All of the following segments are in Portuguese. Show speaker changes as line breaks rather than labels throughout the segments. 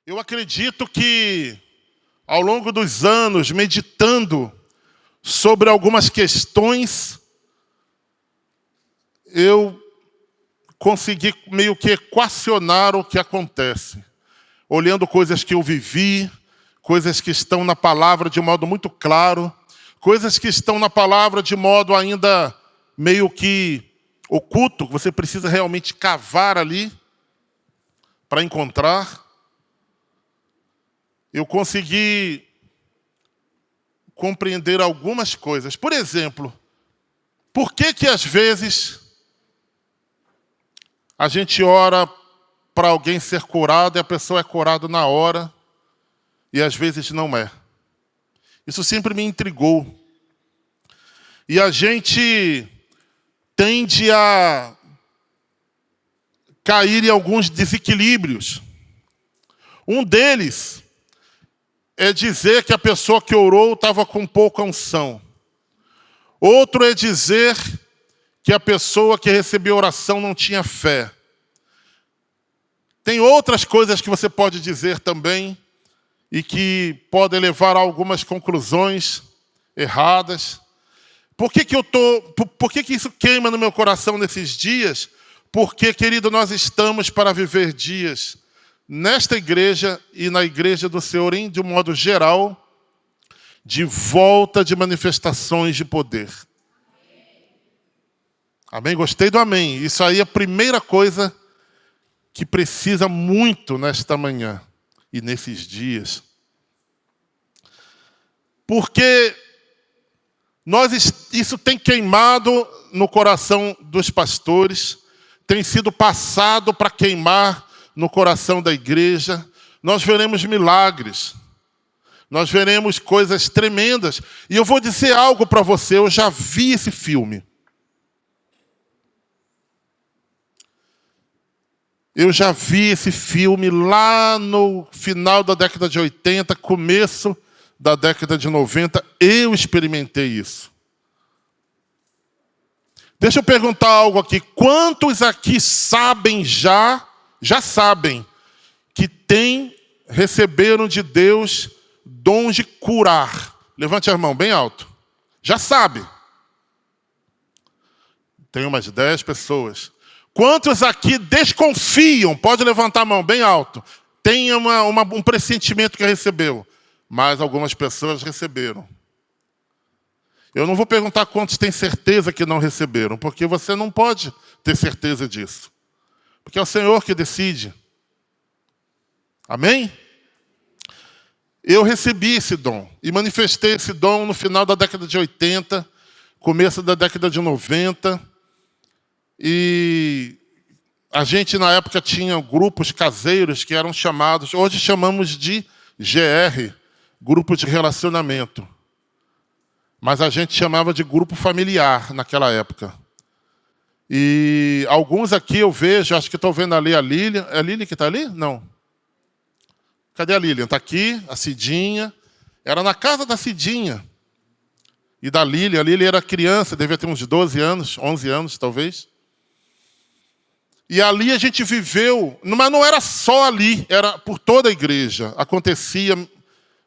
Eu acredito que, ao longo dos anos, meditando sobre algumas questões, eu consegui meio que equacionar o que acontece. Olhando coisas que eu vivi, coisas que estão na palavra de modo muito claro, coisas que estão na palavra de modo ainda meio que oculto, que você precisa realmente cavar ali para encontrar. Eu consegui compreender algumas coisas. Por exemplo, por que às vezes a gente ora para alguém ser curado e a pessoa é curada na hora e às vezes não é? Isso sempre me intrigou. E a gente tende a cair em alguns desequilíbrios. Um deles é dizer que a pessoa que orou estava com pouca unção. Outro é dizer que a pessoa que recebeu oração não tinha fé. Tem outras coisas que você pode dizer também e que podem levar a algumas conclusões erradas. Por que isso queima no meu coração nesses dias? Porque, querido, nós estamos para viver dias nesta igreja e na igreja do Senhor, de um modo geral, de volta de manifestações de poder. Amém? Gostei do amém. Isso aí é a primeira coisa que precisa muito nesta manhã e nesses dias. Porque isso tem queimado no coração dos pastores, tem sido passado para queimar no coração da igreja. Nós veremos milagres, nós veremos coisas tremendas. E eu vou dizer algo para você, eu já vi esse filme. Eu já vi esse filme lá no final da década de 80, começo da década de 90. Eu experimentei isso. Deixa eu perguntar algo aqui. Quantos aqui sabem já sabem, que receberam de Deus dom de curar? Levante a mão bem alto. Já sabe. Tem umas 10 pessoas. Quantos aqui desconfiam? Pode levantar a mão bem alto. Tem um pressentimento que recebeu. Mas algumas pessoas receberam. Eu não vou perguntar quantos têm certeza que não receberam, porque você não pode ter certeza disso. Porque é o Senhor que decide. Amém? Eu recebi esse dom e manifestei esse dom no final da década de 80, começo da década de 90. E a gente, na época, tinha grupos caseiros que eram chamados, hoje chamamos de GR, Grupo de Relacionamento. Mas a gente chamava de grupo familiar naquela época. E alguns aqui eu vejo, acho que estou vendo ali a Lilian. É a Lilian que está ali? Não. Cadê a Lilian? Está aqui, a Cidinha. Era na casa da Cidinha. E da Lilian. A Lilian era criança, devia ter uns 12 anos, 11 anos talvez. E ali a gente viveu, mas não era só ali, era por toda a igreja. Acontecia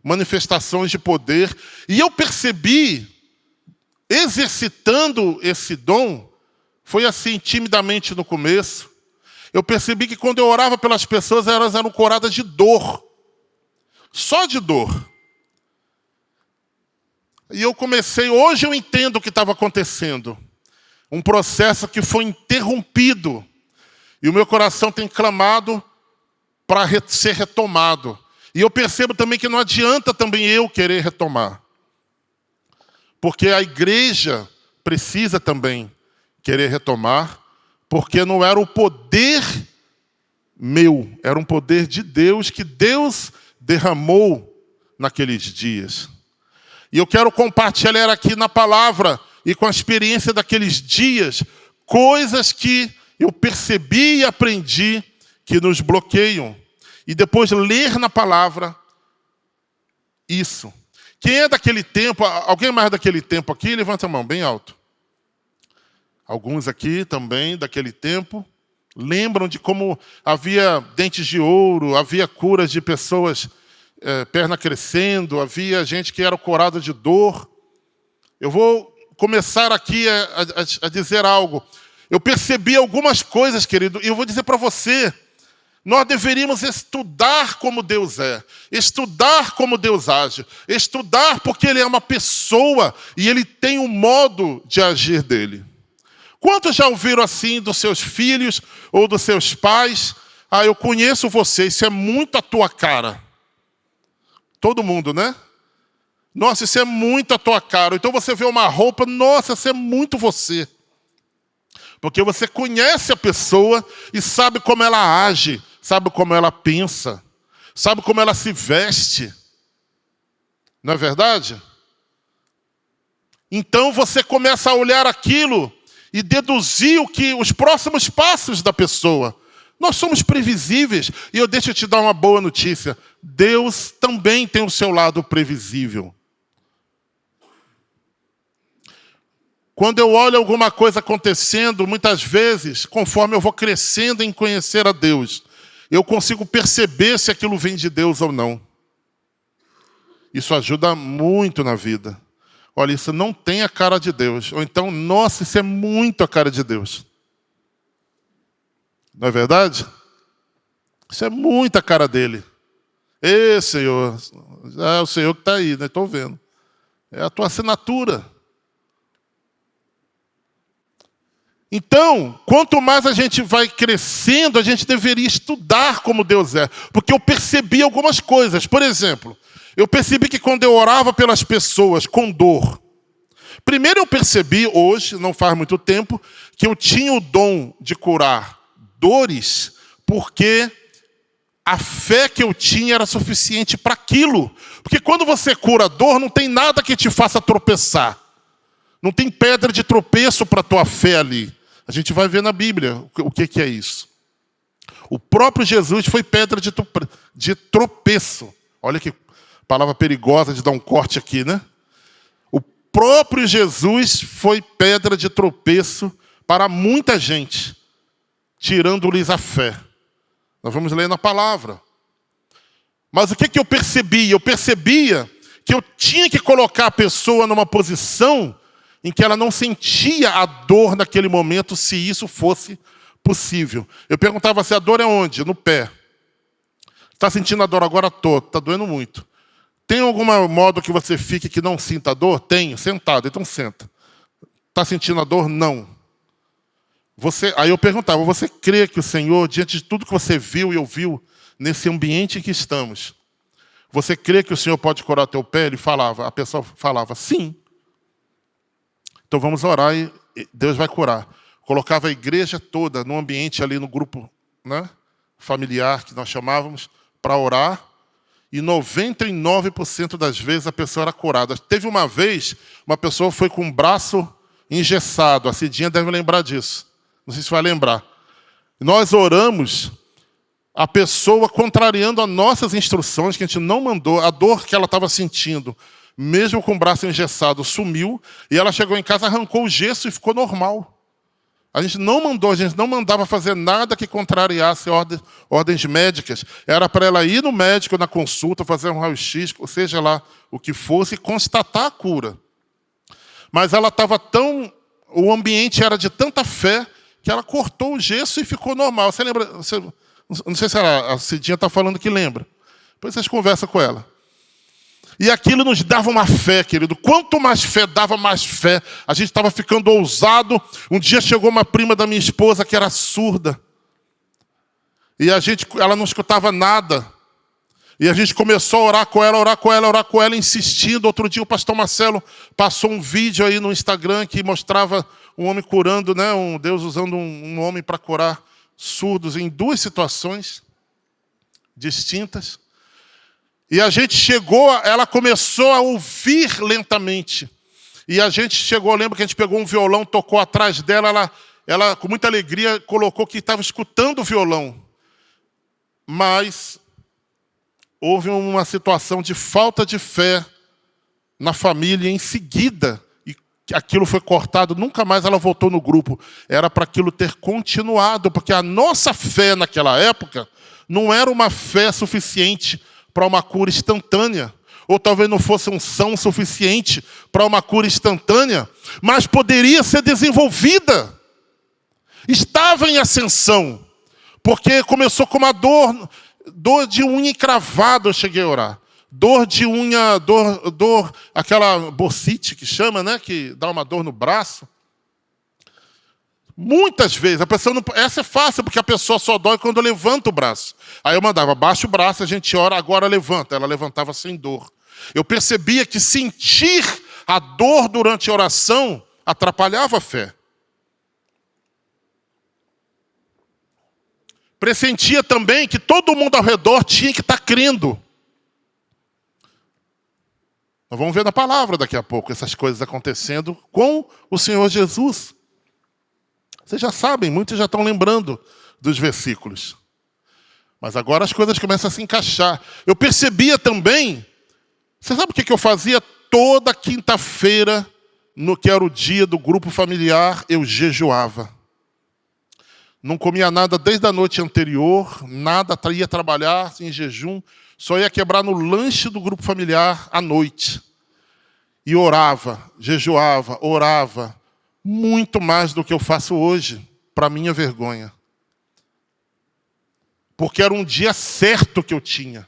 manifestações de poder. E eu percebi, exercitando esse dom, foi assim, timidamente no começo. Eu percebi que quando eu orava pelas pessoas, elas eram curadas de dor. Só de dor. E eu comecei, hoje eu entendo o que estava acontecendo. Um processo que foi interrompido. E o meu coração tem clamado para ser retomado. E eu percebo também que não adianta também eu querer retomar. Porque a igreja precisa também querer retomar, porque não era o poder meu, era um poder de Deus que Deus derramou naqueles dias. E eu quero compartilhar aqui na palavra e com a experiência daqueles dias, coisas que eu percebi e aprendi que nos bloqueiam. E depois ler na palavra isso. Quem é daquele tempo, alguém mais daquele tempo aqui? Levanta a mão bem alto. Alguns aqui também daquele tempo. Lembram de como havia dentes de ouro, havia curas de pessoas, perna crescendo, havia gente que era curada de dor. Eu vou começar aqui a dizer algo. Eu percebi algumas coisas, querido, e eu vou dizer para você, nós deveríamos estudar como Deus é, estudar como Deus age, estudar porque Ele é uma pessoa e Ele tem um modo de agir dele. Quantos já ouviram assim dos seus filhos ou dos seus pais? Ah, eu conheço você, isso é muito a tua cara. Todo mundo, né? Nossa, isso é muito a tua cara. Então você vê uma roupa, nossa, isso é muito você. Porque você conhece a pessoa e sabe como ela age, sabe como ela pensa, sabe como ela se veste. Não é verdade? Então você começa a olhar aquilo e deduzir os próximos passos da pessoa. Nós somos previsíveis. E eu deixo te dar uma boa notícia. Deus também tem o seu lado previsível. Quando eu olho alguma coisa acontecendo, muitas vezes, conforme eu vou crescendo em conhecer a Deus, eu consigo perceber se aquilo vem de Deus ou não. Isso ajuda muito na vida. Olha, isso não tem a cara de Deus. Ou então, nossa, isso é muito a cara de Deus. Não é verdade? Isso é muito a cara dele. Ê, Senhor, é o Senhor que está aí, né? Estou vendo. É a tua assinatura. Então, quanto mais a gente vai crescendo, a gente deveria estudar como Deus é. Porque eu percebi algumas coisas. Por exemplo, eu percebi que quando eu orava pelas pessoas com dor, primeiro eu percebi, hoje, não faz muito tempo, que eu tinha o dom de curar dores, porque a fé que eu tinha era suficiente para aquilo. Porque quando você cura dor, não tem nada que te faça tropeçar. Não tem pedra de tropeço para a tua fé ali. A gente vai ver na Bíblia o que é isso. O próprio Jesus foi pedra de tropeço. Olha que palavra perigosa de dar um corte aqui, né? O próprio Jesus foi pedra de tropeço para muita gente, tirando-lhes a fé. Nós vamos ler na palavra. Mas o que eu percebi? Eu percebia que eu tinha que colocar a pessoa numa posição em que ela não sentia a dor naquele momento, se isso fosse possível. Eu perguntava se a dor é onde? No pé. Está sentindo a dor agora? Estou. Está doendo muito. Tem algum modo que você fique que não sinta a dor? Tenho. Sentado. Então senta. Está sentindo a dor? Não. Aí eu perguntava, você crê que o Senhor, diante de tudo que você viu e ouviu nesse ambiente em que estamos, você crê que o Senhor pode curar teu pé? A pessoa falava, sim. Então vamos orar e Deus vai curar. Colocava a igreja toda no ambiente ali no grupo, né, familiar que nós chamávamos, para orar. E 99% das vezes a pessoa era curada. Teve uma vez, uma pessoa foi com o braço engessado. A Cidinha deve lembrar disso. Não sei se vai lembrar. Nós oramos, a pessoa contrariando as nossas instruções, que a gente não mandou, a dor que ela estava sentindo, mesmo com o braço engessado, sumiu, e ela chegou em casa, arrancou o gesso e ficou normal. A gente não mandava fazer nada que contrariasse ordens médicas. Era para ela ir no médico, na consulta, fazer um raio-x, ou seja lá o que fosse, e constatar a cura. Mas ela estava o ambiente era de tanta fé, que ela cortou o gesso e ficou normal. Você lembra? Não sei se a Cidinha está falando que lembra. Depois vocês conversam com ela. E aquilo nos dava uma fé, querido. Quanto mais fé dava, mais fé. A gente estava ficando ousado. Um dia chegou uma prima da minha esposa que era surda. E ela não escutava nada. E a gente começou a orar com ela, insistindo. Outro dia o pastor Marcelo passou um vídeo aí no Instagram que mostrava um homem curando, né? Deus usando um homem para curar surdos em duas situações distintas. E a gente ela começou a ouvir lentamente. E a gente chegou, lembra que a gente pegou um violão, tocou atrás dela, ela com muita alegria colocou que estava escutando o violão. Mas houve uma situação de falta de fé na família em seguida. E aquilo foi cortado, nunca mais ela voltou no grupo. Era para aquilo ter continuado, porque a nossa fé naquela época não era uma fé suficiente para uma cura instantânea, ou talvez não fosse unção suficiente para uma cura instantânea, mas poderia ser desenvolvida. Estava em ascensão, porque começou com uma dor de unha encravada, eu cheguei a orar. Dor de unha, aquela bursite que chama, né? Que dá uma dor no braço. Muitas vezes, a pessoa não, essa é fácil, porque a pessoa só dói quando levanta o braço. Aí eu mandava, baixa o braço, a gente ora, agora levanta. Ela levantava sem dor. Eu percebia que sentir a dor durante a oração atrapalhava a fé. Pressentia também que todo mundo ao redor tinha que estar crendo. Nós vamos ver na palavra daqui a pouco essas coisas acontecendo com o Senhor Jesus. Vocês já sabem, muitos já estão lembrando dos versículos. Mas agora as coisas começam a se encaixar. Eu percebia também, você sabe o que eu fazia? Toda quinta-feira, no que era o dia do grupo familiar, eu jejuava. Não comia nada desde a noite anterior, nada, ia trabalhar em jejum, só ia quebrar no lanche do grupo familiar à noite. E orava, jejuava, orava, muito mais do que eu faço hoje, para minha vergonha. Porque era um dia certo que eu tinha.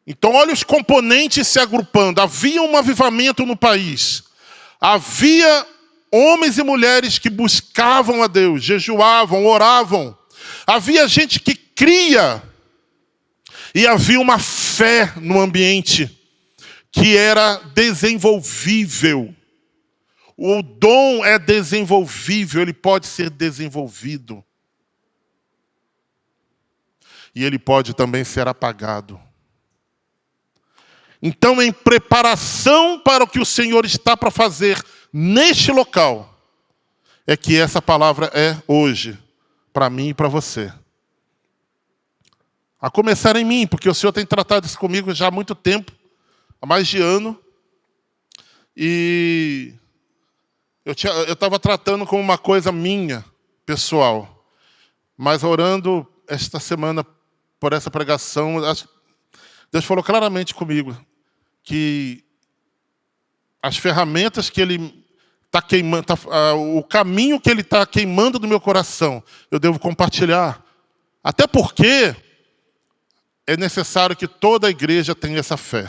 Então, olha os componentes se agrupando. Havia um avivamento no país. Havia homens e mulheres que buscavam a Deus, jejuavam, oravam. Havia gente que cria. E havia uma fé no ambiente que era desenvolvível. O dom é desenvolvível, ele pode ser desenvolvido. E ele pode também ser apagado. Então, em preparação para o que o Senhor está para fazer neste local, é que essa palavra é hoje, para mim e para você. A começar em mim, porque o Senhor tem tratado isso comigo já há muito tempo, há mais de ano. E eu estava tratando como uma coisa minha, pessoal. Mas orando esta semana por essa pregação, Deus falou claramente comigo que as ferramentas que Ele está queimando, o caminho que Ele está queimando no meu coração, eu devo compartilhar. Até porque é necessário que toda a igreja tenha essa fé.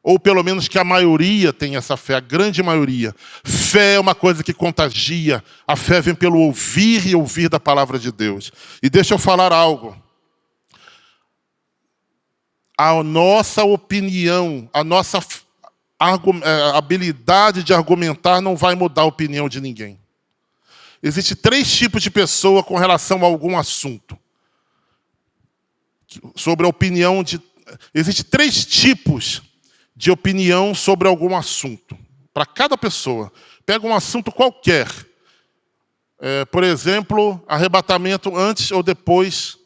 Ou pelo menos que a maioria tenha essa fé, a grande maioria. Fé é uma coisa que contagia. A fé vem pelo ouvir e ouvir da palavra de Deus. E deixa eu falar algo. A nossa opinião, a nossa habilidade de argumentar não vai mudar a opinião de ninguém. Existem 3 tipos de pessoa com relação a algum assunto. Sobre a opinião de... Existem 3 tipos de opinião sobre algum assunto. Para cada pessoa. Pega um assunto qualquer. Por exemplo, arrebatamento antes ou depois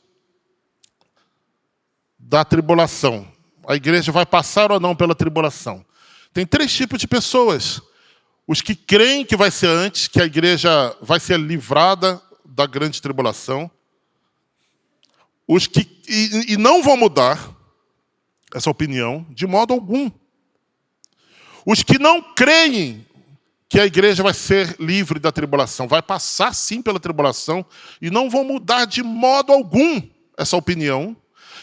da tribulação. A igreja vai passar ou não pela tribulação. Tem 3 tipos de pessoas. Os que creem que vai ser antes, que a igreja vai ser livrada da grande tribulação. Os que e não vão mudar essa opinião de modo algum. Os que não creem que a igreja vai ser livre da tribulação, vai passar sim pela tribulação e não vão mudar de modo algum essa opinião.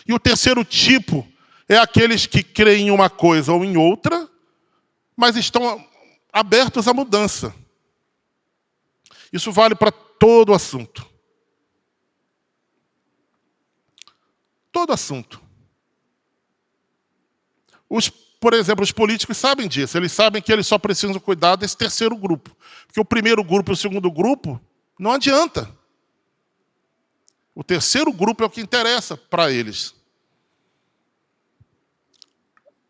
E o terceiro tipo é aqueles que creem em uma coisa ou em outra, mas estão abertos à mudança. Isso vale para todo assunto. Todo assunto. Por exemplo, os políticos sabem disso. Eles sabem que eles só precisam cuidar desse terceiro grupo. Porque o primeiro grupo e o segundo grupo não adianta. O terceiro grupo é o que interessa para eles.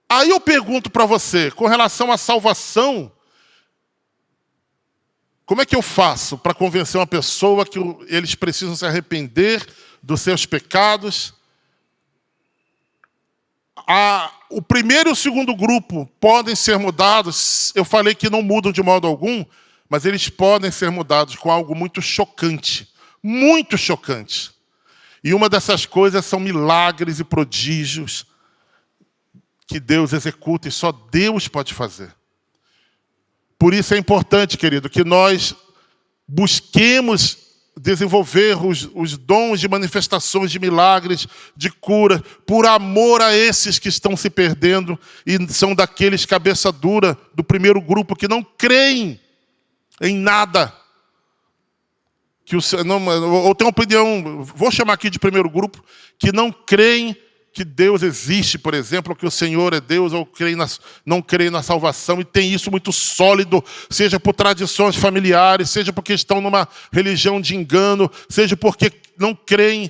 Aí eu pergunto para você, com relação à salvação, como é que eu faço para convencer uma pessoa que eles precisam se arrepender dos seus pecados? O primeiro e o segundo grupo podem ser mudados. Eu falei que não mudam de modo algum, mas eles podem ser mudados com algo muito chocante. Muito chocante. E uma dessas coisas são milagres e prodígios que Deus executa e só Deus pode fazer. Por isso é importante, querido, que nós busquemos desenvolver os dons de manifestações de milagres, de cura, por amor a esses que estão se perdendo e são daqueles cabeça dura do primeiro grupo que não creem em nada. Ou tem uma opinião, vou chamar aqui de primeiro grupo, que não creem que Deus existe, por exemplo, ou que o Senhor é Deus, ou não creem na salvação, e tem isso muito sólido, seja por tradições familiares, seja porque estão numa religião de engano, seja porque não creem,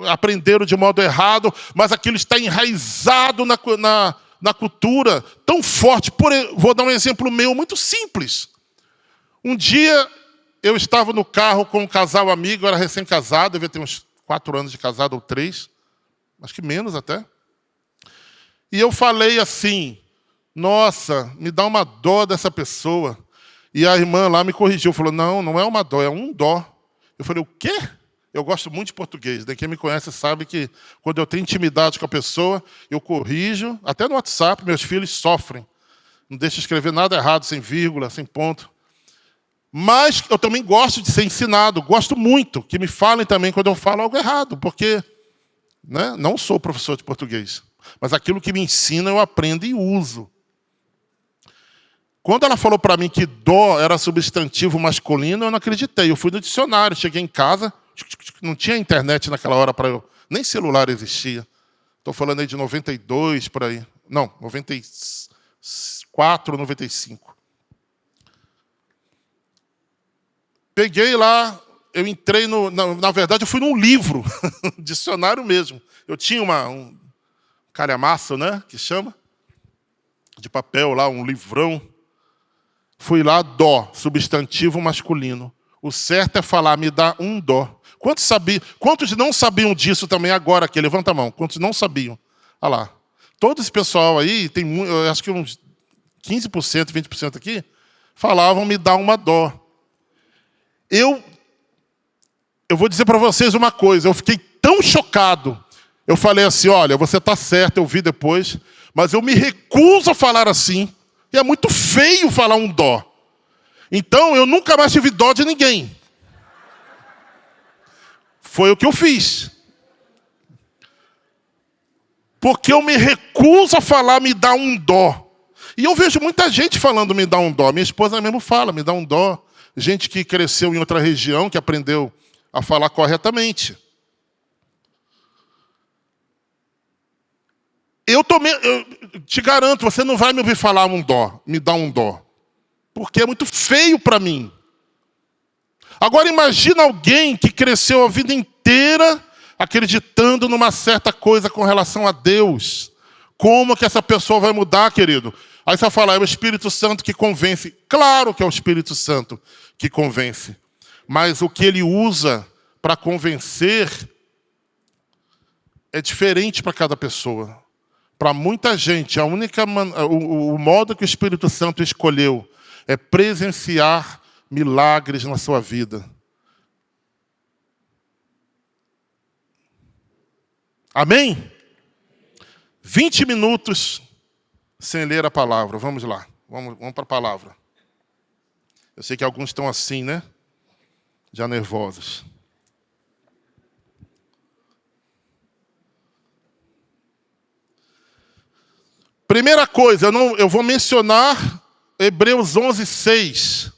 aprenderam de modo errado, mas aquilo está enraizado na cultura, tão forte. Vou dar um exemplo meu, muito simples. Um dia eu estava no carro com um casal amigo, eu era recém-casado, devia ter uns 4 anos de casado ou 3, acho que menos até. E eu falei assim, nossa, me dá uma dó dessa pessoa. E a irmã lá me corrigiu, falou, não é uma dó, é um dó. Eu falei, o quê? Eu gosto muito de português, né? Quem me conhece sabe que quando eu tenho intimidade com a pessoa, eu corrijo, até no WhatsApp, meus filhos sofrem. Não deixo escrever nada errado, sem vírgula, sem ponto. Mas eu também gosto de ser ensinado, gosto muito que me falem também quando eu falo algo errado, porque não sou professor de português, mas aquilo que me ensina eu aprendo e uso. Quando ela falou para mim que dó era substantivo masculino, eu não acreditei. Eu fui no dicionário, cheguei em casa, não tinha internet naquela hora para eu, nem celular existia. Estou falando aí de 92, por aí. Não, 94, 95. Peguei lá, eu entrei na verdade, eu fui num livro, dicionário mesmo. Eu tinha um calhamaço, né, que chama, de papel lá, um livrão. Fui lá, dó, substantivo masculino. O certo é falar, me dá um dó. Quantos não sabiam disso também agora aqui? Levanta a mão. Quantos não sabiam? Olha lá. Todo esse pessoal aí, tem eu acho que uns 15%, 20% aqui, falavam, me dá uma dó. Eu vou dizer para vocês uma coisa, eu fiquei tão chocado. Eu falei assim, olha, você está certo, eu vi depois, mas eu me recuso a falar assim. E é muito feio falar um dó. Então, eu nunca mais tive dó de ninguém. Foi o que eu fiz. Porque eu me recuso a falar, me dá um dó. E eu vejo muita gente falando, me dá um dó. Minha esposa mesmo fala, me dá um dó. Gente que cresceu em outra região, que aprendeu a falar corretamente. Eu te garanto, você não vai me ouvir falar um dó, me dá um dó. Porque é muito feio para mim. Agora imagina alguém que cresceu a vida inteira acreditando numa certa coisa com relação a Deus. Como que essa pessoa vai mudar, querido? Aí você vai falar, é o Espírito Santo que convence. Claro que é o Espírito Santo que convence. Mas o que ele usa para convencer é diferente para cada pessoa. Para muita gente, o modo que o Espírito Santo escolheu é presenciar milagres na sua vida. Amém? 20 minutos sem ler a palavra. Vamos lá. Vamos para a palavra. Eu sei que alguns estão assim, né? Já nervosos. Primeira coisa, eu vou mencionar Hebreus 11:6.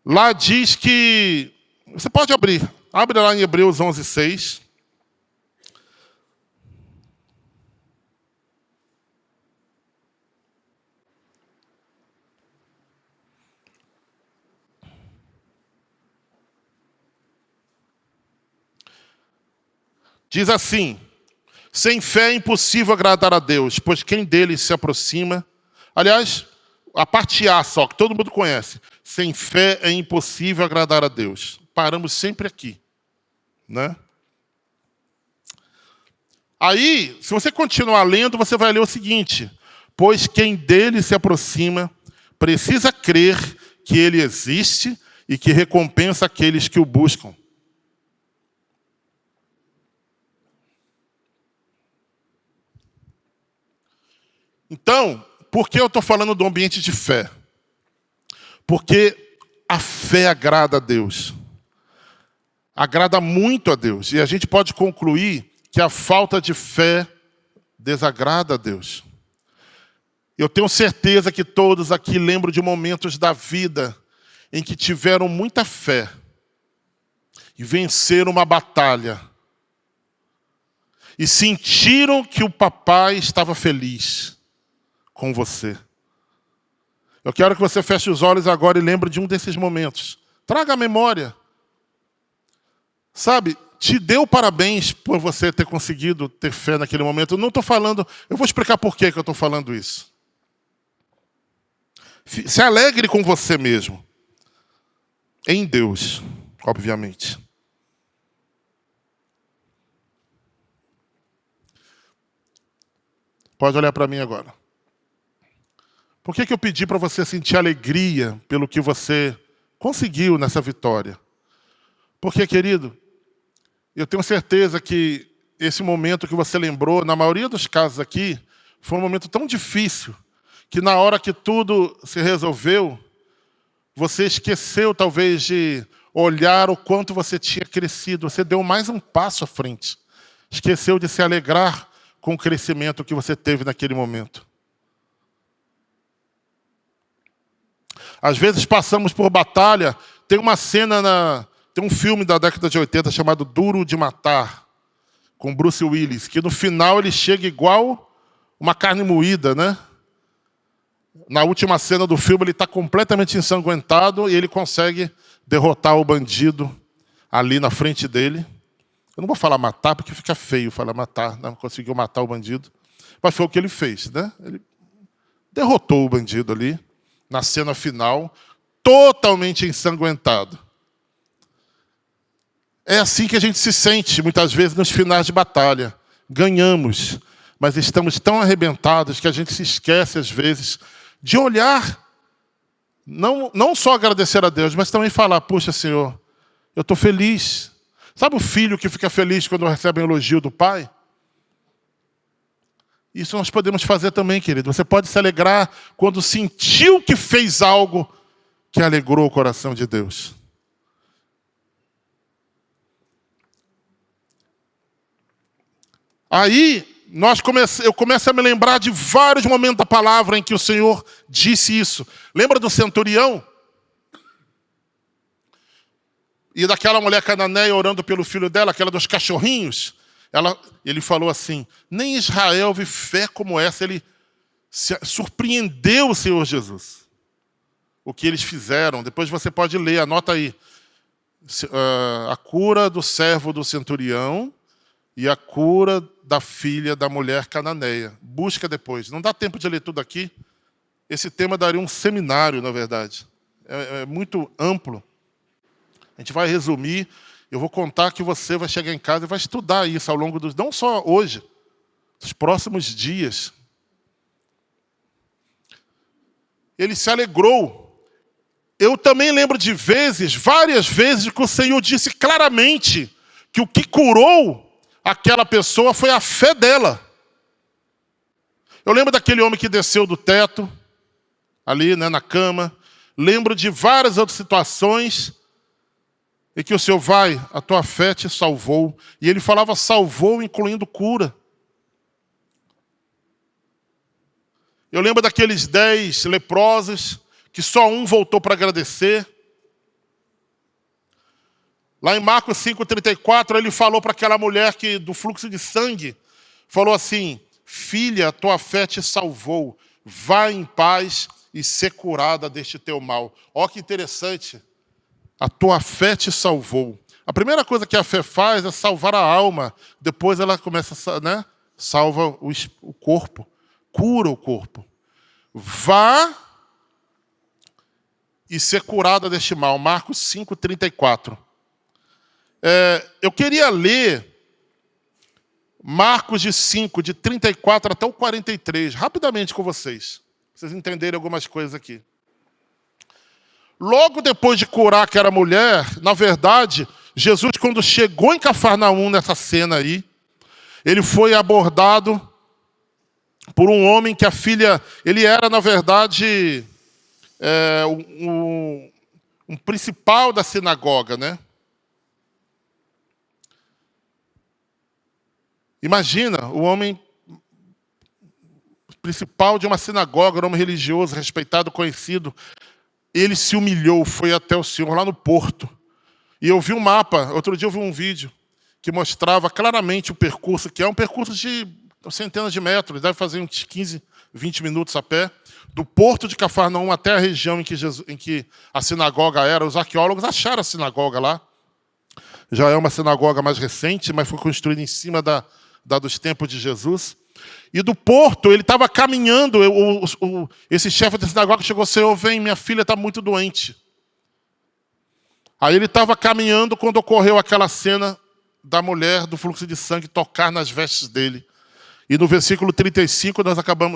Lá diz que... Você pode abrir. Abre lá em Hebreus 11:6. Diz assim, sem fé é impossível agradar a Deus, pois quem dele se aproxima... Aliás, a parte A só, que todo mundo conhece. Sem fé é impossível agradar a Deus. Paramos sempre aqui, né? Aí, se você continuar lendo, você vai ler o seguinte: pois quem dele se aproxima precisa crer que ele existe e que recompensa aqueles que o buscam. Então, por que eu estou falando do ambiente de fé? Porque a fé agrada a Deus. Agrada muito a Deus. E a gente pode concluir que a falta de fé desagrada a Deus. Eu tenho certeza que todos aqui lembram de momentos da vida em que tiveram muita fé e venceram uma batalha. E sentiram que o papai estava feliz com você. Eu quero que você feche os olhos agora e lembre de um desses momentos. Traga a memória. Sabe, te deu parabéns por você ter conseguido ter fé naquele momento. Eu não estou falando... Eu vou explicar por que eu estou falando isso. Se alegre com você mesmo. Em Deus, obviamente. Pode olhar para mim agora. Por que eu pedi para você sentir alegria pelo que você conseguiu nessa vitória? Porque, querido, eu tenho certeza que esse momento que você lembrou, na maioria dos casos aqui, foi um momento tão difícil, que na hora que tudo se resolveu, você esqueceu talvez de olhar o quanto você tinha crescido. Você deu mais um passo à frente. Esqueceu de se alegrar com o crescimento que você teve naquele momento. Às vezes passamos por batalha. Tem uma cena, tem um filme da década de 80 chamado Duro de Matar, com Bruce Willis, que no final ele chega igual uma carne moída, né? Na última cena do filme ele está completamente ensanguentado e ele consegue derrotar o bandido ali na frente dele. Eu não vou falar matar porque fica feio falar matar, não conseguiu matar o bandido. Mas foi o que ele fez, né? Ele derrotou o bandido ali, na cena final, totalmente ensanguentado. É assim que a gente se sente, muitas vezes, nos finais de batalha. Ganhamos, mas estamos tão arrebentados que a gente se esquece, às vezes, de olhar, não só agradecer a Deus, mas também falar, puxa, Senhor, eu estou feliz. Sabe o filho que fica feliz quando recebe um elogio do pai? Isso nós podemos fazer também, querido. Você pode se alegrar quando sentiu que fez algo que alegrou o coração de Deus. Aí, eu começo a me lembrar de vários momentos da palavra em que o Senhor disse isso. Lembra do centurião? E daquela mulher cananeia orando pelo filho dela, aquela dos cachorrinhos? Ele falou assim, nem Israel viu fé como essa. Ele surpreendeu o Senhor Jesus. O que eles fizeram. Depois você pode ler, anota aí. A cura do servo do centurião e a cura da filha da mulher cananeia. Busca depois. Não dá tempo de ler tudo aqui. Esse tema daria um seminário, na verdade. É muito amplo. A gente vai resumir. Eu vou contar que você vai chegar em casa e vai estudar isso ao longo dos... Não só hoje, dos próximos dias. Ele se alegrou. Eu também lembro de vezes, várias vezes, que o Senhor disse claramente que o que curou aquela pessoa foi a fé dela. Eu lembro daquele homem que desceu do teto, ali, né, na cama. Lembro de várias outras situações em que o Senhor vai, a tua fé te salvou. E ele falava salvou, incluindo cura. Eu lembro daqueles 10 leprosos, que só um voltou para agradecer. Lá em Marcos 5,34, ele falou para aquela mulher que do fluxo de sangue, falou assim, filha, a tua fé te salvou, vá em paz e ser curada deste teu mal. Ó que interessante, a tua fé te salvou. A primeira coisa que a fé faz é salvar a alma, depois ela começa, né, salva o corpo, cura o corpo. Vá e ser curada deste mal. Marcos 5,34. Eu queria ler Marcos de 5, de 34 até o 43, rapidamente com vocês. Pra vocês entenderem algumas coisas aqui. Logo depois de curar aquela mulher, na verdade, Jesus, quando chegou em Cafarnaum, nessa cena aí, ele foi abordado por um homem que a filha... Ele era, na verdade, um principal da sinagoga, né? Imagina, o homem principal de uma sinagoga, um homem religioso, respeitado, conhecido, ele se humilhou, foi até o Senhor lá no porto. E eu vi um mapa, outro dia eu vi um vídeo, que mostrava claramente o percurso, que é um percurso de centenas de metros, deve fazer uns 15, 20 minutos a pé, do porto de Cafarnaum até a região em que a sinagoga era. Os arqueólogos acharam a sinagoga lá. Já é uma sinagoga mais recente, mas foi construída em cima dos tempos de Jesus. E do porto, ele estava caminhando, esse chefe da sinagoga chegou: Senhor, vem, minha filha está muito doente. Aí ele estava caminhando quando ocorreu aquela cena da mulher do fluxo de sangue tocar nas vestes dele. E no versículo 35,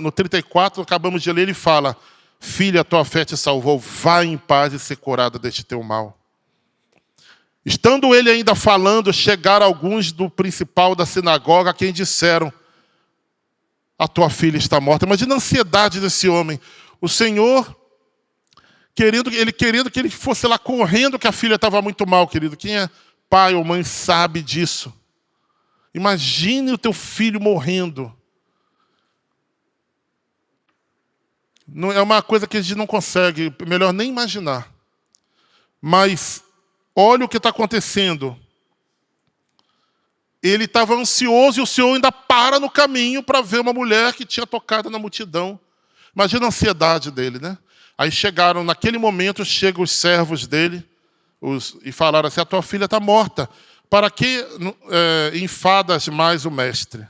no 34, acabamos de ler, ele fala: filha, a tua fé te salvou, vai em paz e ser curada deste teu mal. Estando ele ainda falando, chegaram alguns do principal da sinagoga, a quem disseram: a tua filha está morta. Imagina a ansiedade desse homem. O Senhor, querendo que ele fosse lá correndo, que a filha estava muito mal, querido. Quem é pai ou mãe sabe disso. Imagine o teu filho morrendo. Não, é uma coisa que a gente não consegue, melhor nem imaginar. Mas olha o que está acontecendo. Ele estava ansioso e o Senhor ainda para no caminho para ver uma mulher que tinha tocado na multidão. Imagina a ansiedade dele, né? Aí chegaram, naquele momento, chegam os servos dele e falaram assim: a tua filha está morta. Para que enfadas mais o mestre?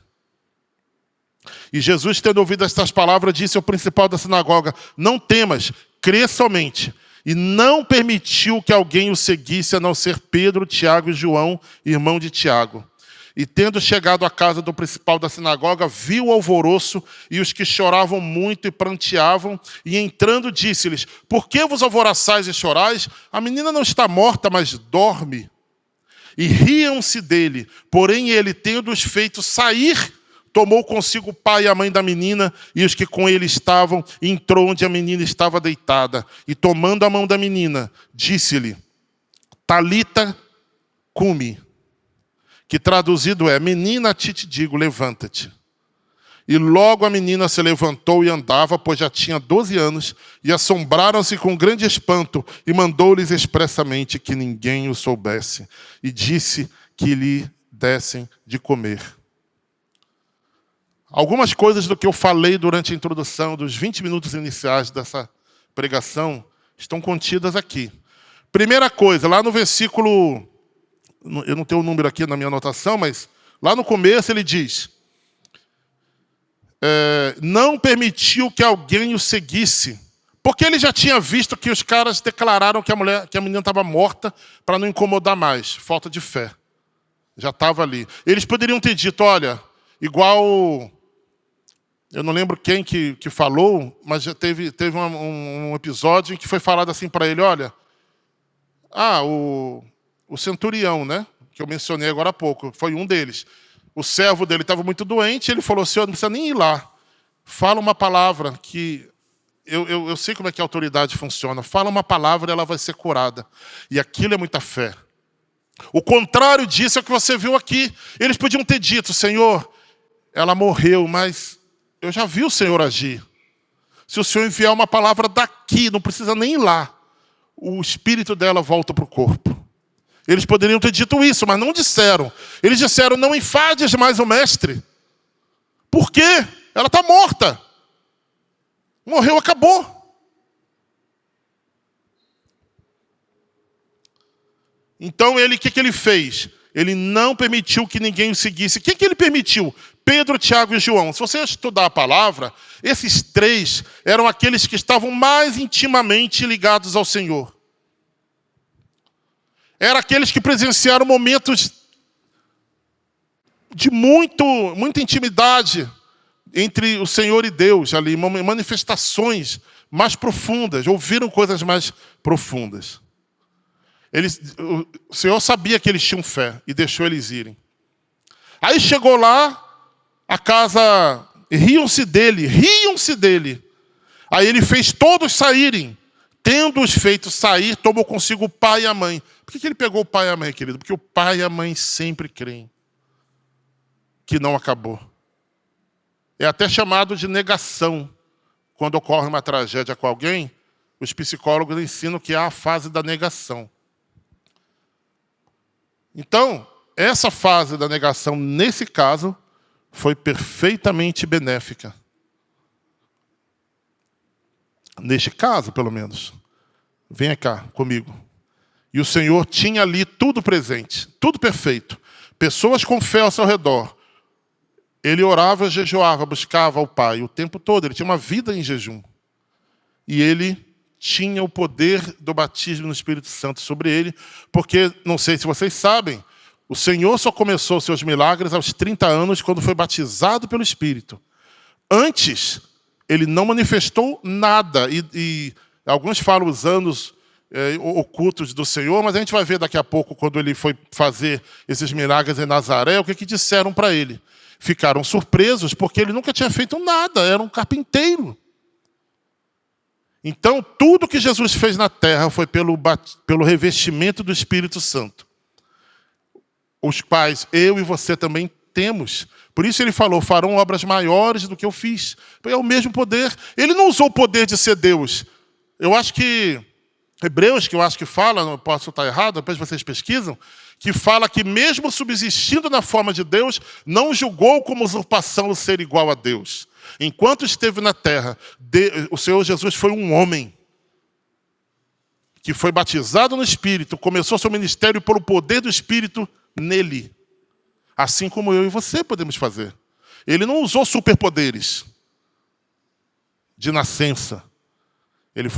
E Jesus, tendo ouvido estas palavras, disse ao principal da sinagoga: não temas, crê somente. E não permitiu que alguém o seguisse, a não ser Pedro, Tiago e João, irmão de Tiago. E tendo chegado à casa do principal da sinagoga, viu o alvoroço e os que choravam muito e pranteavam, e entrando disse-lhes: por que vos alvoroçais e chorais? A menina não está morta, mas dorme. E riam-se dele. Porém ele, tendo-os feito sair, tomou consigo o pai e a mãe da menina e os que com ele estavam, e entrou onde a menina estava deitada. E tomando a mão da menina, disse-lhe: Talita cumi, que traduzido é: menina, a ti te digo, levanta-te. E logo a menina se levantou e andava, pois já tinha 12 anos, e assombraram-se com grande espanto, e mandou-lhes expressamente que ninguém o soubesse, e disse que lhe dessem de comer. Algumas coisas do que eu falei durante a introdução, dos 20 minutos iniciais dessa pregação, estão contidas aqui. Primeira coisa, lá no versículo, eu não tenho o número aqui na minha anotação, mas lá no começo ele diz: não permitiu que alguém o seguisse, porque ele já tinha visto que os caras declararam que a menina estava morta para não incomodar mais, falta de fé. Já estava ali. Eles poderiam ter dito: olha, igual, eu não lembro quem que falou, mas já teve um episódio em que foi falado assim para ele: olha, o centurião, né, que eu mencionei agora há pouco, foi um deles. O servo dele estava muito doente, ele falou: Senhor, não precisa nem ir lá. Fala uma palavra que... Eu sei como é que a autoridade funciona. Fala uma palavra e ela vai ser curada. E aquilo é muita fé. O contrário disso é o que você viu aqui. Eles podiam ter dito: Senhor, ela morreu, mas eu já vi o Senhor agir. Se o Senhor enviar uma palavra daqui, não precisa nem ir lá, o espírito dela volta para o corpo. Eles poderiam ter dito isso, mas não disseram. Eles disseram: não enfades mais o mestre. Por quê? Ela está morta. Morreu, acabou. Então o que ele fez? Ele não permitiu que ninguém o seguisse. Quem que ele permitiu? Pedro, Tiago e João. Se você estudar a palavra, esses três eram aqueles que estavam mais intimamente ligados ao Senhor. Eram aqueles que presenciaram momentos de muita intimidade entre o Senhor e Deus ali, manifestações mais profundas, ouviram coisas mais profundas. O Senhor sabia que eles tinham fé e deixou eles irem. Aí chegou lá, a casa, riam-se dele. Aí ele fez todos saírem. Tendo-os feito sair, tomou consigo o pai e a mãe. Por que ele pegou o pai e a mãe, querido? Porque o pai e a mãe sempre creem que não acabou. É até chamado de negação. Quando ocorre uma tragédia com alguém, os psicólogos ensinam que há a fase da negação. Então, essa fase da negação, nesse caso, foi perfeitamente benéfica. Neste caso, pelo menos. Venha cá comigo. E o Senhor tinha ali tudo presente, tudo perfeito. Pessoas com fé ao seu redor. Ele orava, jejuava, buscava o Pai o tempo todo. Ele tinha uma vida em jejum. E ele tinha o poder do batismo no Espírito Santo sobre ele, porque, não sei se vocês sabem, o Senhor só começou seus milagres aos 30 anos, quando foi batizado pelo Espírito. Antes, ele não manifestou nada. E alguns falam os anos ocultos do Senhor, mas a gente vai ver daqui a pouco, quando ele foi fazer esses milagres em Nazaré, o que disseram para ele. Ficaram surpresos, porque ele nunca tinha feito nada, era um carpinteiro. Então, tudo que Jesus fez na terra foi pelo revestimento do Espírito Santo. Os quais eu e você também temos. Por isso ele falou, farão obras maiores do que eu fiz. É o mesmo poder. Ele não usou o poder de ser Deus. Eu acho que Hebreus, que eu acho que fala, não posso estar errado, depois vocês pesquisam, que fala que mesmo subsistindo na forma de Deus, não julgou como usurpação o ser igual a Deus. Enquanto esteve na terra, o Senhor Jesus foi um homem que foi batizado no Espírito, começou seu ministério pelo poder do Espírito nele. Assim como eu e você podemos fazer. Ele não usou superpoderes de nascença. Ele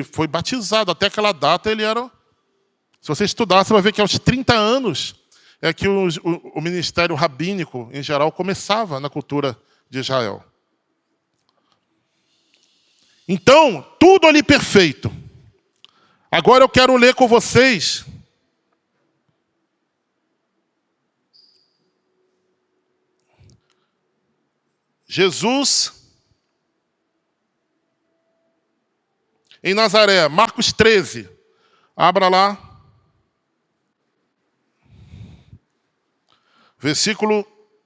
foi batizado. Até aquela data ele era... Se você estudar, você vai ver que aos 30 anos é que o ministério rabínico, em geral, começava na cultura de Israel. Então, tudo ali perfeito. Agora eu quero ler com vocês Jesus em Nazaré, Marcos 13. Abra lá.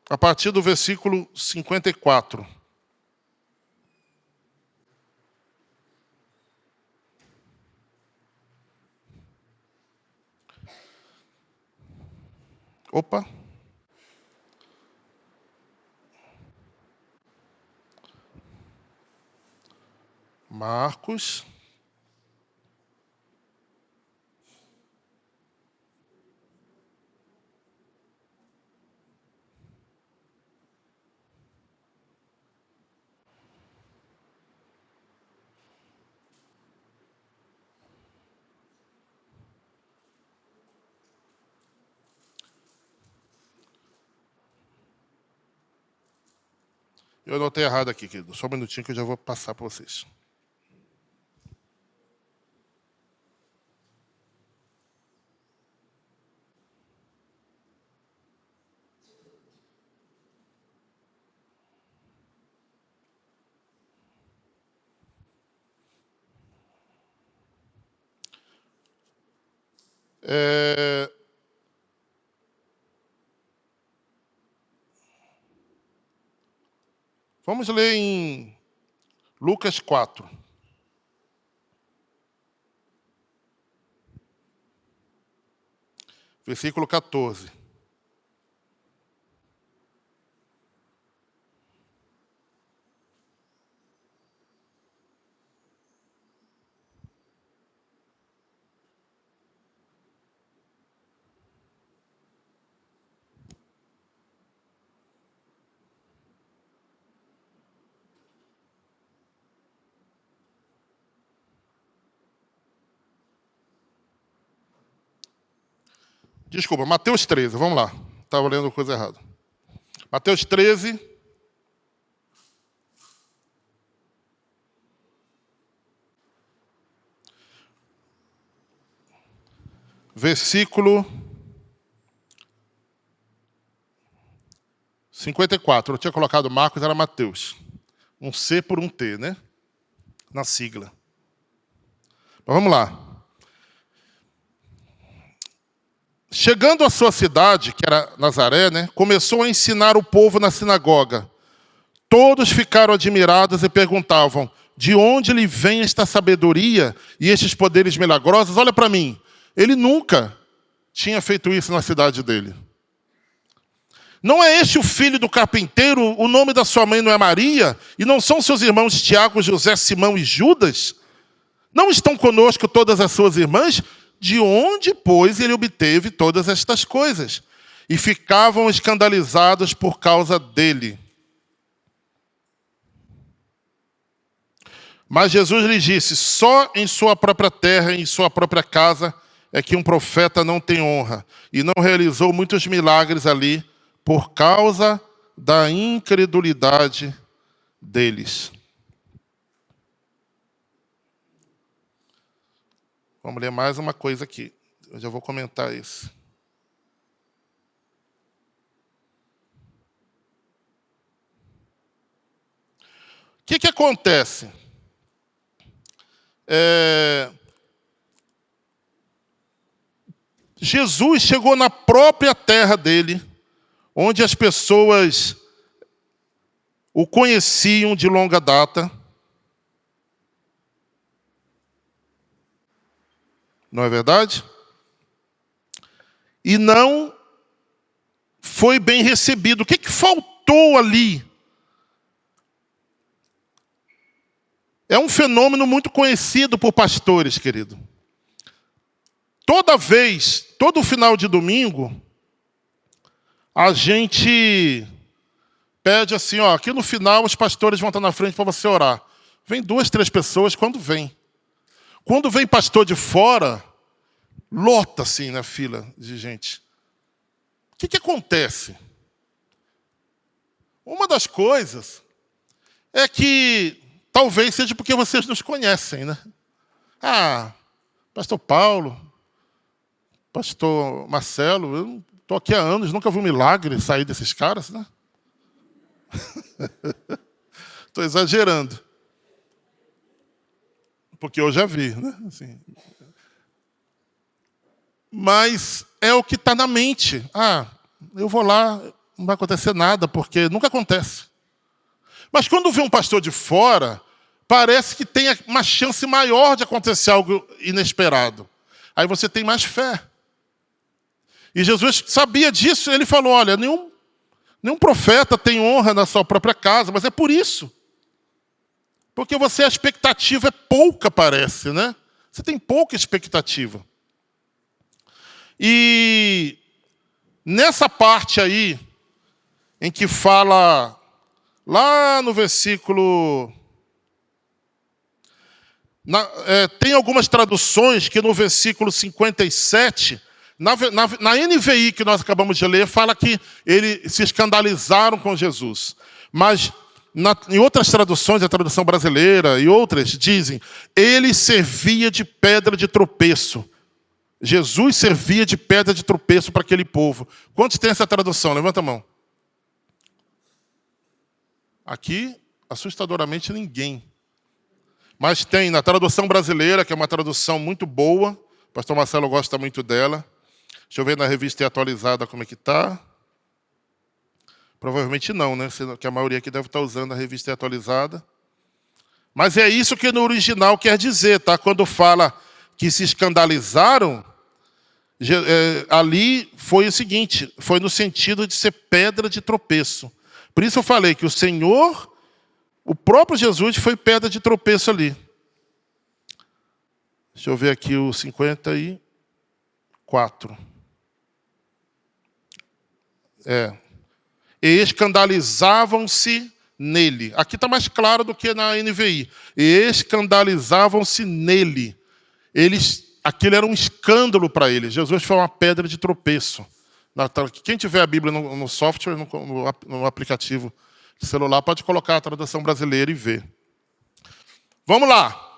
A partir do versículo 54. Opa. Marcos. Eu anotei errado aqui, querido. Só um minutinho que eu já vou passar para vocês. Vamos ler em Lucas 4. Versículo 14. Desculpa, Mateus 13, vamos lá. Estava lendo coisa errada. Mateus 13. Versículo 54. Eu tinha colocado Marcos, era Mateus. Um C por um T, né? Na sigla. Mas vamos lá. Chegando à sua cidade, que era Nazaré, né? Começou a ensinar o povo na sinagoga. Todos ficaram admirados e perguntavam: de onde lhe vem esta sabedoria e estes poderes milagrosos? Olha para mim. Ele nunca tinha feito isso na cidade dele. Não é este o filho do carpinteiro? O nome da sua mãe não é Maria? E não são seus irmãos Tiago, José, Simão e Judas? Não estão conosco todas as suas irmãs? De onde, pois, ele obteve todas estas coisas? E ficavam escandalizados por causa dele. Mas Jesus lhes disse: só em sua própria terra e em sua própria casa é que um profeta não tem honra. E não realizou muitos milagres ali por causa da incredulidade deles. Vamos ler mais uma coisa aqui. Eu já vou comentar isso. O que acontece? Jesus chegou na própria terra dele, onde as pessoas o conheciam de longa data. Não é verdade? E não foi bem recebido. O que faltou ali? É um fenômeno muito conhecido por pastores, querido. Todo final de domingo, a gente pede assim, ó, aqui no final os pastores vão estar na frente para você orar. Vem 2, 3 pessoas, quando vem. Quando vem pastor de fora, lota assim na fila de gente. O que acontece? Uma das coisas é que talvez seja porque vocês nos conhecem, né? Ah, pastor Paulo, pastor Marcelo, eu estou aqui há anos, nunca vi um milagre sair desses caras, né? Estou exagerando. Porque eu já vi, né? Assim. Mas é o que está na mente. Ah, eu vou lá, não vai acontecer nada, porque nunca acontece. Mas quando vê um pastor de fora, parece que tem uma chance maior de acontecer algo inesperado. Aí você tem mais fé. E Jesus sabia disso, ele falou, olha, nenhum profeta tem honra na sua própria casa, mas é por isso. Porque a expectativa é pouca, parece, né? Você tem pouca expectativa. E nessa parte aí, em que fala, lá no versículo... tem algumas traduções que no versículo 57... Na NVI que nós acabamos de ler, fala que eles se escandalizaram com Jesus. Mas em outras traduções, a tradução brasileira e outras, dizem, ele servia de pedra de tropeço. Jesus servia de pedra de tropeço para aquele povo. Quantos tem essa tradução? Levanta a mão. Aqui, assustadoramente, ninguém. Mas tem na tradução brasileira, que é uma tradução muito boa. O pastor Marcelo gosta muito dela. Deixa eu ver na revista atualizada como é que está. Provavelmente não, né? Que a maioria aqui deve estar usando a revista atualizada. Mas é isso que no original quer dizer, tá? Quando fala que se escandalizaram, ali foi o seguinte, foi no sentido de ser pedra de tropeço. Por isso eu falei que o Senhor, o próprio Jesus foi pedra de tropeço ali. Deixa eu ver aqui o 54. E escandalizavam-se nele. Aqui está mais claro do que na NVI. E escandalizavam-se nele. Aquilo era um escândalo para eles. Jesus foi uma pedra de tropeço. Quem tiver a Bíblia no software, no aplicativo de celular, pode colocar a tradução brasileira e ver. Vamos lá.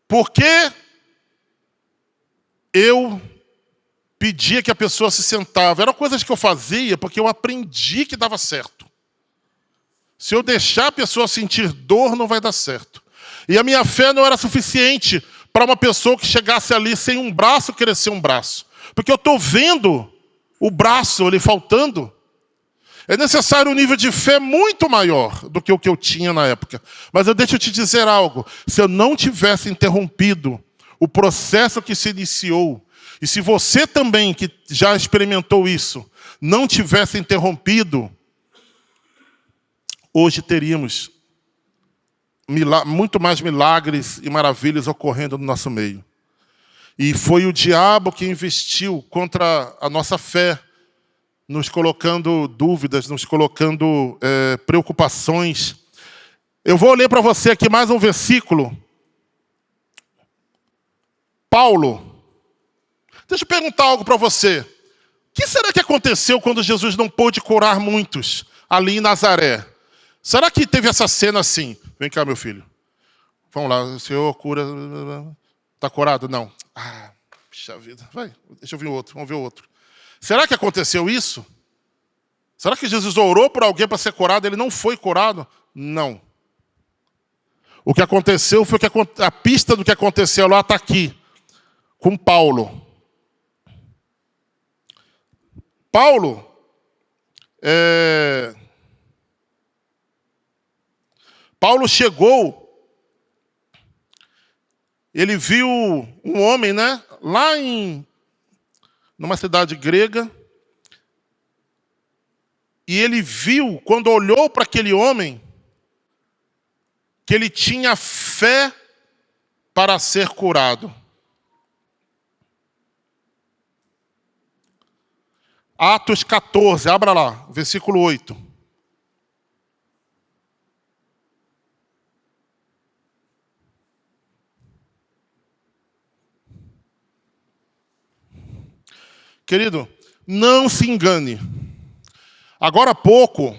Por que eu pedia que a pessoa se sentava? Eram coisas que eu fazia porque eu aprendi que dava certo. Se eu deixar a pessoa sentir dor, não vai dar certo. E a minha fé não era suficiente para uma pessoa que chegasse ali sem um braço, crescer um braço. Porque eu estou vendo o braço ali faltando. É necessário um nível de fé muito maior do que o que eu tinha na época. Mas deixa eu te dizer algo. Se eu não tivesse interrompido o processo que se iniciou, e se você também, que já experimentou isso, não tivesse interrompido, hoje teríamos muito mais milagres e maravilhas ocorrendo no nosso meio. E foi o diabo que investiu contra a nossa fé, nos colocando dúvidas, nos colocando preocupações. Eu vou ler para você aqui mais um versículo. Paulo, deixa eu perguntar algo para você. O que será que aconteceu quando Jesus não pôde curar muitos ali em Nazaré? Será que teve essa cena assim? Vem cá, meu filho. Vamos lá, o Senhor cura. Está curado? Não. Ah, puxa vida. Vai, deixa eu ver o outro. Vamos ver o outro. Será que aconteceu isso? Será que Jesus orou por alguém para ser curado? Ele não foi curado? Não. O que aconteceu foi que a pista do que aconteceu lá está aqui, com Paulo. Paulo chegou, ele viu um homem, né, lá numa cidade grega, e ele viu, quando olhou para aquele homem, que ele tinha fé para ser curado. Atos 14, abra lá, versículo 8. Querido, não se engane. Agora há pouco,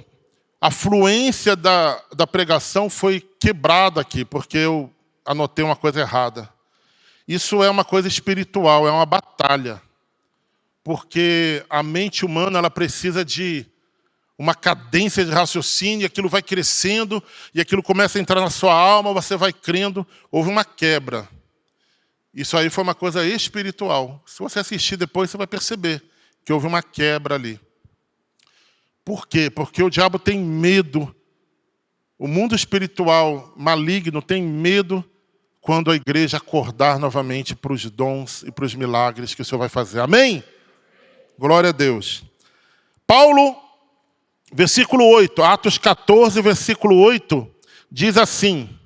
a fluência da pregação foi quebrada aqui, porque eu anotei uma coisa errada. Isso é uma coisa espiritual, é uma batalha. Porque a mente humana ela precisa de uma cadência de raciocínio, e aquilo vai crescendo, e aquilo começa a entrar na sua alma, você vai crendo, houve uma quebra. Isso aí foi uma coisa espiritual. Se você assistir depois, você vai perceber que houve uma quebra ali. Por quê? Porque o diabo tem medo. O mundo espiritual maligno tem medo quando a igreja acordar novamente para os dons e para os milagres que o Senhor vai fazer. Amém? Glória a Deus. Paulo, versículo 8, Atos 14, versículo 8, diz assim: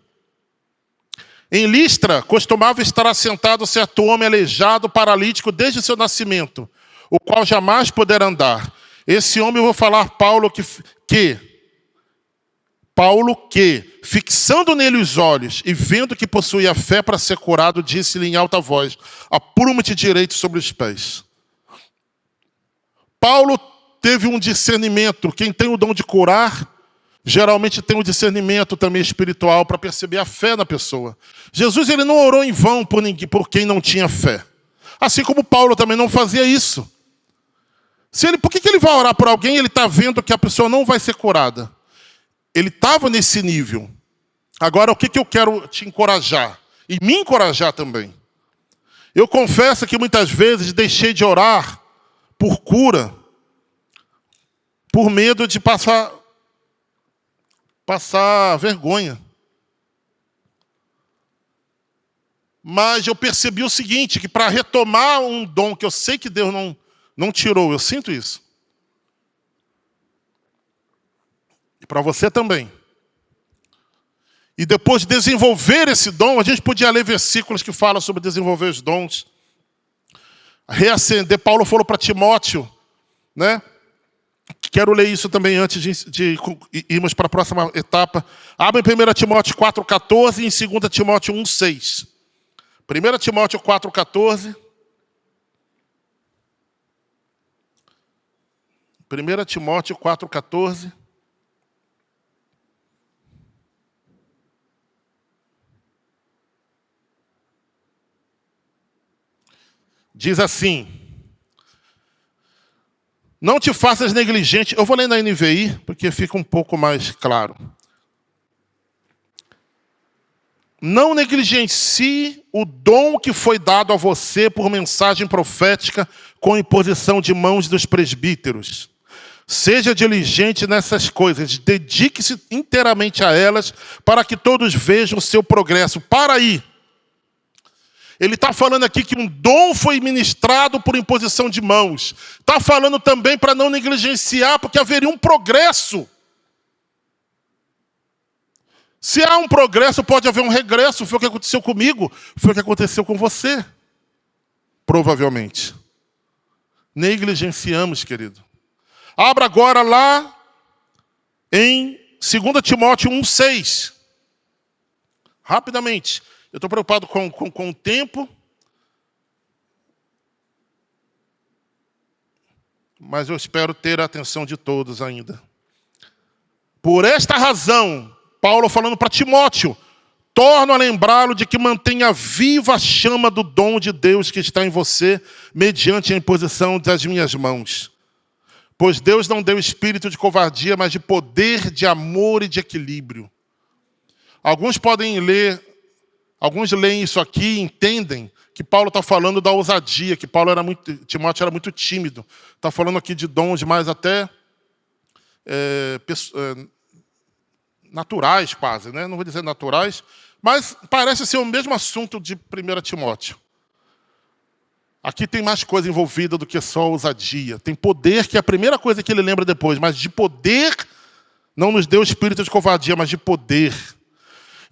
em Listra, costumava estar assentado certo homem aleijado, paralítico, desde seu nascimento, o qual jamais pudera andar. Esse homem, eu vou falar, Paulo, que, fixando nele os olhos e vendo que possuía fé para ser curado, disse-lhe em alta voz: apruma-te direito sobre os pés. Paulo teve um discernimento. Quem tem o dom de curar, geralmente tem um discernimento também espiritual para perceber a fé na pessoa. Jesus ele não orou em vão por quem não tinha fé. Assim como Paulo também não fazia isso. Por que ele vai orar por alguém e ele está vendo que a pessoa não vai ser curada? Ele estava nesse nível. Agora, o que eu quero te encorajar? E me encorajar também. Eu confesso que muitas vezes deixei de orar por cura, por medo de passar vergonha. Mas eu percebi o seguinte, que para retomar um dom que eu sei que Deus não tirou, eu sinto isso. E para você também. E depois de desenvolver esse dom, a gente podia ler versículos que falam sobre desenvolver os dons. Reacender. Paulo falou para Timóteo, né? Quero ler isso também antes de irmos para a próxima etapa. Abra em 1 Timóteo 4,14 e em 2 Timóteo 1,6. 1 Timóteo 4,14. 1 Timóteo 4,14. Diz assim: não te faças negligente. Eu vou ler na NVI, porque fica um pouco mais claro. Não negligencie o dom que foi dado a você por mensagem profética com imposição de mãos dos presbíteros. Seja diligente nessas coisas, dedique-se inteiramente a elas, para que todos vejam o seu progresso. Para aí. Ele está falando aqui que um dom foi ministrado por imposição de mãos. Está falando também para não negligenciar, porque haveria um progresso. Se há um progresso, pode haver um regresso. Foi o que aconteceu comigo, foi o que aconteceu com você. Provavelmente. Negligenciamos, querido. Abra agora lá em 2 Timóteo 1,6. Rapidamente. Eu estou preocupado com o tempo. Mas eu espero ter a atenção de todos ainda. Por esta razão, Paulo falando para Timóteo, torno a lembrá-lo de que mantenha viva a chama do dom de Deus que está em você, mediante a imposição das minhas mãos. Pois Deus não deu espírito de covardia, mas de poder, de amor e de equilíbrio. Alguns leem isso aqui e entendem que Paulo está falando da ousadia, que Timóteo era muito tímido. Está falando aqui de dons mais até naturais quase, né? Não vou dizer naturais, mas parece ser o mesmo assunto de 1 Timóteo. Aqui tem mais coisa envolvida do que só ousadia. Tem poder, que é a primeira coisa que ele lembra depois, mas de poder não nos deu espírito de covardia, mas de poder.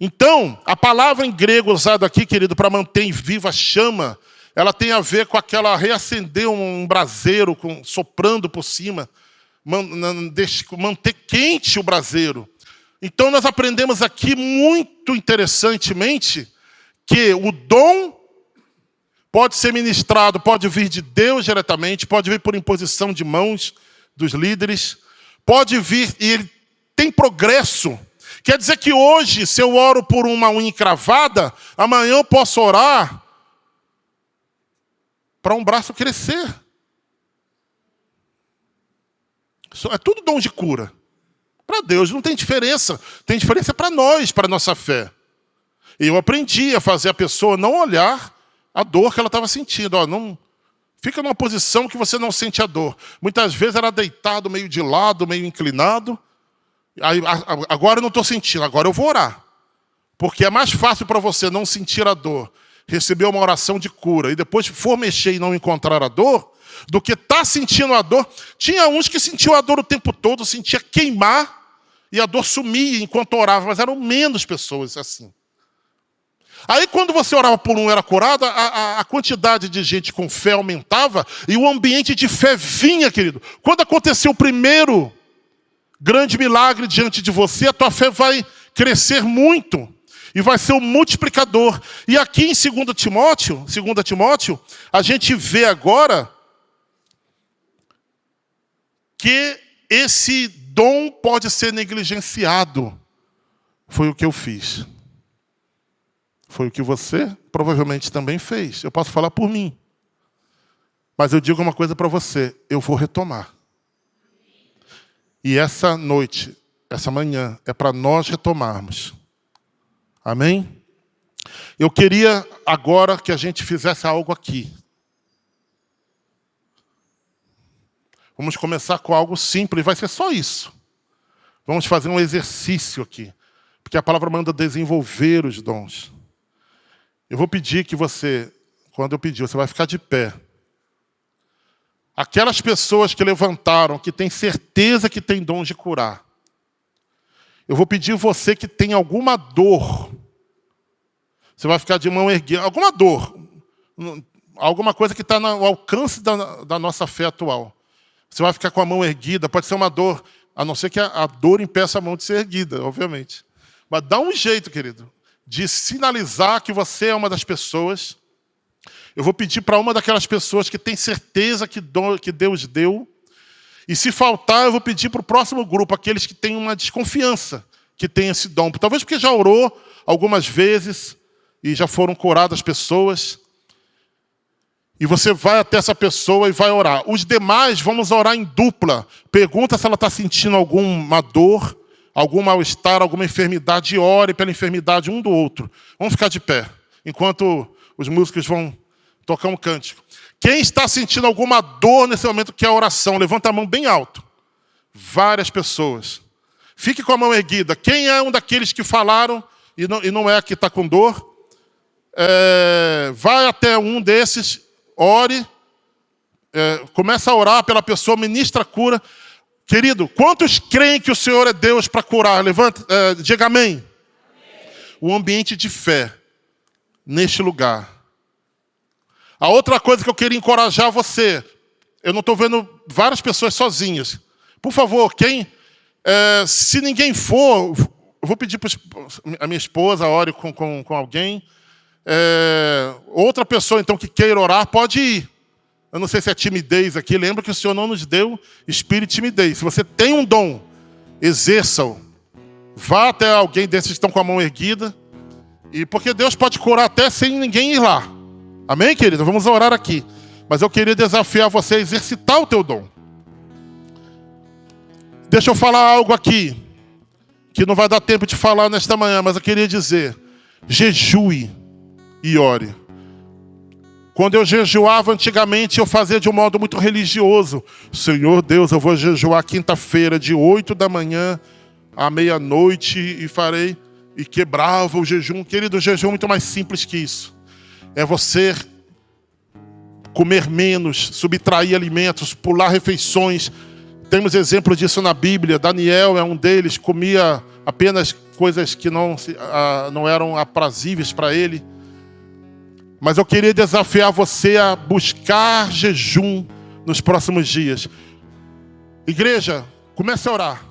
Então, a palavra em grego usada aqui, querido, para manter viva a chama, ela tem a ver com aquela reacender um braseiro soprando por cima, manter quente o braseiro. Então, nós aprendemos aqui muito interessantemente que o dom pode ser ministrado, pode vir de Deus diretamente, pode vir por imposição de mãos dos líderes, pode vir e ele tem progresso. Quer dizer que hoje, se eu oro por uma unha encravada, amanhã eu posso orar para um braço crescer. É tudo dom de cura. Para Deus não tem diferença. Tem diferença para nós, para a nossa fé. E eu aprendi a fazer a pessoa não olhar a dor que ela estava sentindo. Não fica numa posição que você não sente a dor. Muitas vezes era deitado meio de lado, meio inclinado. Aí, agora eu não estou sentindo, agora eu vou orar. Porque é mais fácil para você não sentir a dor, receber uma oração de cura e depois for mexer e não encontrar a dor, do que estar sentindo a dor. Tinha uns que sentiam a dor o tempo todo, sentia queimar e a dor sumia enquanto orava, mas eram menos pessoas assim. Aí quando você orava por um era curado, a quantidade de gente com fé aumentava e o ambiente de fé vinha, querido. Quando aconteceu o primeiro grande milagre diante de você, a tua fé vai crescer muito e vai ser um multiplicador. E aqui em 2 Timóteo, a gente vê agora que esse dom pode ser negligenciado. Foi o que eu fiz. Foi o que você provavelmente também fez. Eu posso falar por mim. Mas eu digo uma coisa para você, eu vou retomar. E essa noite, essa manhã, é para nós retomarmos. Amém? Eu queria agora que a gente fizesse algo aqui. Vamos começar com algo simples, vai ser só isso. Vamos fazer um exercício aqui. Porque a palavra manda desenvolver os dons. Eu vou pedir que você, quando eu pedir, você vai ficar de pé. Aquelas pessoas que levantaram, que têm certeza que tem dom de curar. Eu vou pedir você que tem alguma dor. Você vai ficar de mão erguida. Alguma dor. Alguma coisa que está no alcance da nossa fé atual. Você vai ficar com a mão erguida. Pode ser uma dor, a não ser que a dor impeça a mão de ser erguida, obviamente. Mas dá um jeito, querido, de sinalizar que você é uma das pessoas. Eu vou pedir para uma daquelas pessoas que tem certeza que Deus deu E se faltar, eu vou pedir para o próximo grupo, aqueles que têm uma desconfiança que tem esse dom. Talvez porque já orou algumas vezes e já foram curadas pessoas. E você vai até essa pessoa e vai orar. Os demais, vamos orar em dupla. Pergunta se ela está sentindo alguma dor, algum mal-estar, alguma enfermidade. E ore pela enfermidade um do outro. Vamos ficar de pé, enquanto os músicos vão tocar um cântico. Quem está sentindo alguma dor nesse momento que é a oração? Levanta a mão bem alto. Várias pessoas. Fique com a mão erguida. Quem é um daqueles que falaram e não é que está com dor? Vai até um desses. Ore, começa a orar pela pessoa, ministra a cura. Querido, quantos creem que o Senhor é Deus para curar? Levanta, diga amém. O ambiente de fé neste lugar. A outra coisa que eu queria encorajar você, eu não estou vendo várias pessoas sozinhas. Por favor, se ninguém for, eu vou pedir para a minha esposa, ore com alguém. Outra pessoa, então, que queira orar, pode ir. Eu não sei se é timidez aqui. Lembra que o Senhor não nos deu espírito de timidez. Se você tem um dom, exerça-o. Vá até alguém desses que estão com a mão erguida. E porque Deus pode curar até sem ninguém ir lá. Amém, querido? Vamos orar aqui. Mas eu queria desafiar você a exercitar o teu dom. Deixa eu falar algo aqui, que não vai dar tempo de falar nesta manhã, mas eu queria dizer: jejue e ore. Quando eu jejuava antigamente, eu fazia de um modo muito religioso. Senhor Deus, eu vou jejuar quinta-feira, de 8 da manhã à meia-noite, e farei, e quebrava o jejum. Querido, o jejum é muito mais simples que isso. É você comer menos, subtrair alimentos, pular refeições. Temos exemplo disso na Bíblia. Daniel é um deles, comia apenas coisas que não eram aprazíveis para ele. Mas eu queria desafiar você a buscar jejum nos próximos dias. Igreja, comece a orar.